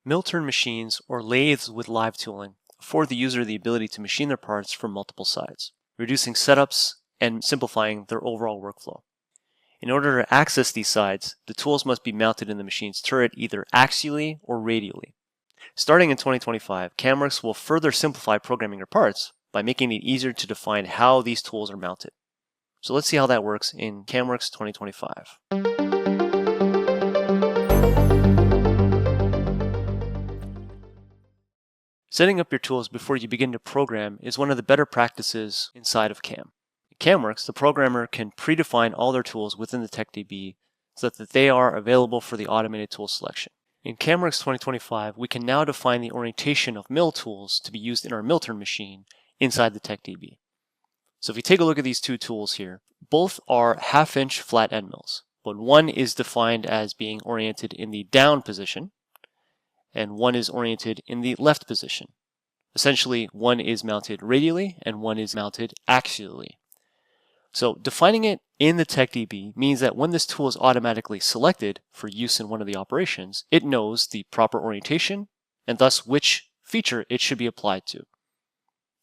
Mill-turn machines, or lathes with live tooling, afford the user the ability to machine their parts from multiple sides, reducing setups and simplifying their overall workflow. In order to access these sides, the tools must be mounted in the machine's turret either axially or radially. Starting in 2025, CAMWorks will further simplify programming your parts by making it easier to define how these tools are mounted. So let's see how that works in CAMWorks 2025. Setting up your tools before you begin to program is one of the better practices inside of CAM. In CAMWorks, the programmer can predefine all their tools within the TechDB so that they are available for the automated tool selection. In CAMWorks 2025, we can now define the orientation of mill tools to be used in our mill-turn machine inside the TechDB. So if you take a look at these two tools here, both are half-inch flat end mills, but one is defined as being oriented in the down position, and one is oriented in the left position. Essentially, one is mounted radially and one is mounted axially. So defining it in the TechDB means that when this tool is automatically selected for use in one of the operations, it knows the proper orientation and thus which feature it should be applied to.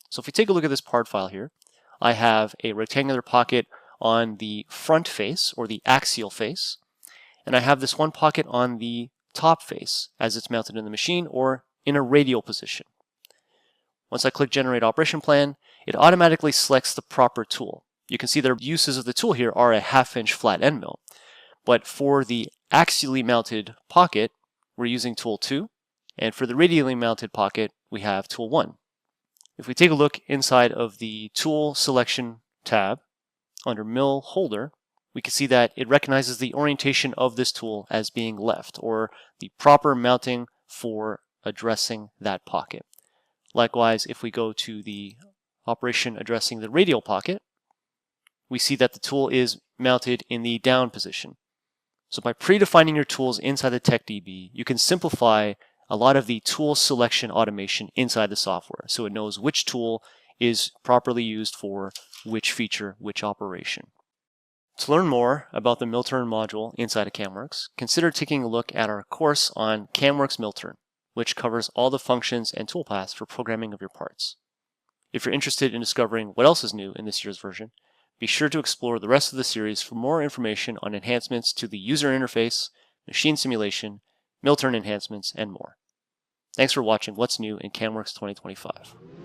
So if we take a look at this part file here, I have a rectangular pocket on the front face or the axial face, and I have this one pocket on the top face as it's mounted in the machine or in a radial position. Once I click Generate Operation Plan, it automatically selects the proper tool. You can see the uses of the tool here are a half-inch flat end mill, but for the axially mounted pocket, we're using Tool 2, and for the radially mounted pocket, we have Tool 1. If we take a look inside of the Tool Selection tab under Mill Holder, we can see that it recognizes the orientation of this tool as being left, or the proper mounting for addressing that pocket. Likewise, if we go to the operation addressing the radial pocket, we see that the tool is mounted in the down position. So by predefining your tools inside the TechDB, you can simplify a lot of the tool selection automation inside the software, so it knows which tool is properly used for which feature, which operation. To learn more about the mill-turn module inside of CAMWorks, consider taking a look at our course on CAMWorks mill-turn, which covers all the functions and toolpaths for programming of your parts. If you're interested in discovering what else is new in this year's version, be sure to explore the rest of the series for more information on enhancements to the user interface, machine simulation, mill-turn enhancements, and more. Thanks for watching What's New in CAMWorks 2025.